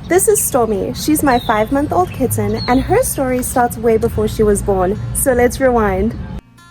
This is Stormi. She's my 5-month-old kitten, and her story starts way before she was born. So let's rewind.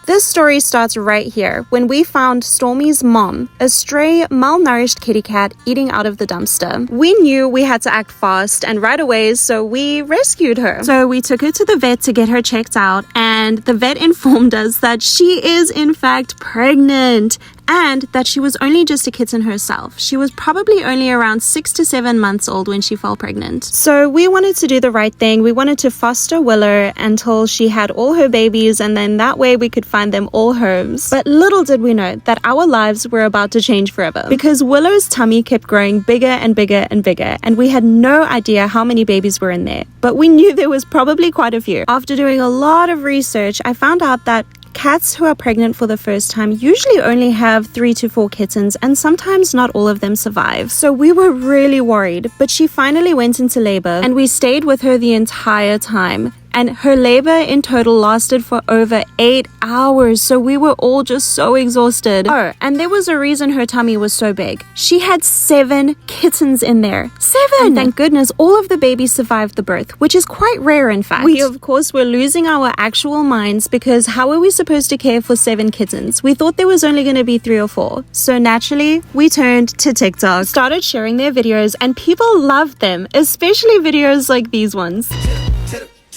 This story starts right here, when we found Stormi's mom, a stray, malnourished kitty cat eating out of the dumpster. We knew we had to act fast and right away, so we rescued her. So we took her to the vet to get her checked out, and the vet informed us that she is in fact pregnant, and that she was only just a kitten herself. She was probably only around 6 to 7 months old when she fell pregnant. So we wanted to do the right thing. We wanted to foster Willow until she had all her babies, and then that way we could find them all homes. But little did we know that our lives were about to change forever, because Willow's tummy kept growing bigger and bigger and bigger, and we had no idea how many babies were in there. But we knew there was probably quite a few. After doing a lot of research, I found out that cats who are pregnant for the first time usually only have 3 to 4 kittens, and sometimes not all of them survive. So we were really worried, but she finally went into labor, and we stayed with her the entire time. And her labor in total lasted for over 8 hours, so we were all just so exhausted. Oh, and there was a reason her tummy was so big. She had 7 kittens in there. 7! And thank goodness all of the babies survived the birth, which is quite rare in fact. We of course were losing our actual minds, because how are we supposed to care for 7 kittens? We thought there was only going to be 3 or 4. So naturally, we turned to TikTok, started sharing their videos, and people loved them, especially videos like these ones.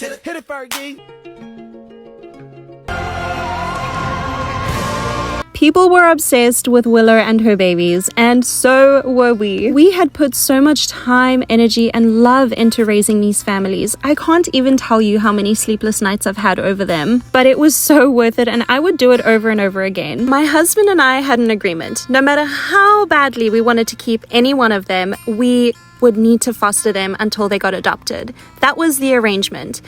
Hit it, Fergie. People were obsessed with Willow and her babies, and so were we. We had put so much time, energy, and love into raising these families. I can't even tell you how many sleepless nights I've had over them, but it was so worth it, and I would do it over and over again. My husband and I had an agreement. No matter how badly we wanted to keep any one of them, we would need to foster them until they got adopted. That was the arrangement.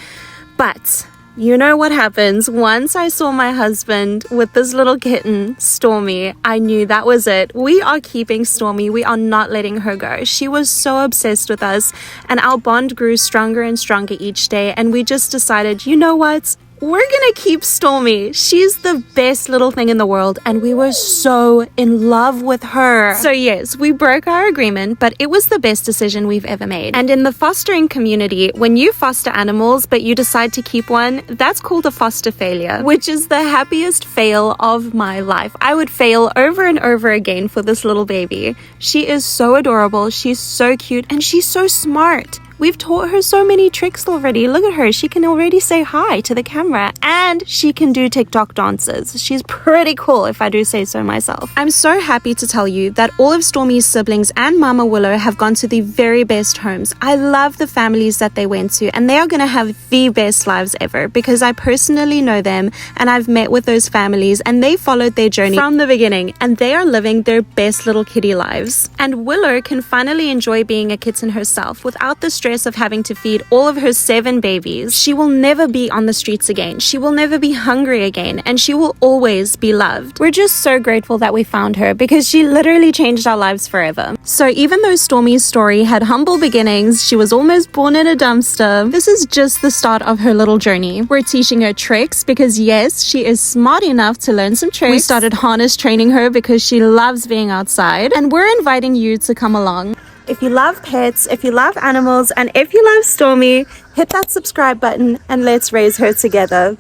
But you know what happens? Once I saw my husband with this little kitten, Stormi, I knew that was it. We are keeping Stormi. We are not letting her go. She was so obsessed with us, and our bond grew stronger and stronger each day, and we just decided, you know what? We're gonna keep Stormi. She's the best little thing in the world, and we were so in love with her. So yes, we broke our agreement, but it was the best decision we've ever made. And in the fostering community, when you foster animals but you decide to keep one, that's called a foster failure, which is the happiest fail of my life. I would fail over and over again for this little baby. She is so adorable, she's so cute, and she's so smart. We've taught her so many tricks already. Look at her. She can already say hi to the camera, and she can do TikTok dances. She's pretty cool, if I do say so myself. I'm so happy to tell you that all of Stormi's siblings and Mama Willow have gone to the very best homes. I love the families that they went to, and they are going to have the best lives ever, because I personally know them, and I've met with those families, and they followed their journey from the beginning, and they are living their best little kitty lives. And Willow can finally enjoy being a kitten herself without the stress of having to feed all of her 7 babies. She will never be on the streets again. She will never be hungry again, and she will always be loved. We're just so grateful that we found her, because she literally changed our lives forever. So even though Stormi's story had humble beginnings, she was almost born in a dumpster, this is just the start of her little journey. We're teaching her tricks, because yes, she is smart enough to learn some tricks. We started harness training her because she loves being outside, and we're inviting you to come along. If you love pets, if you love animals, and if you love Stormi, hit that subscribe button and let's raise her together.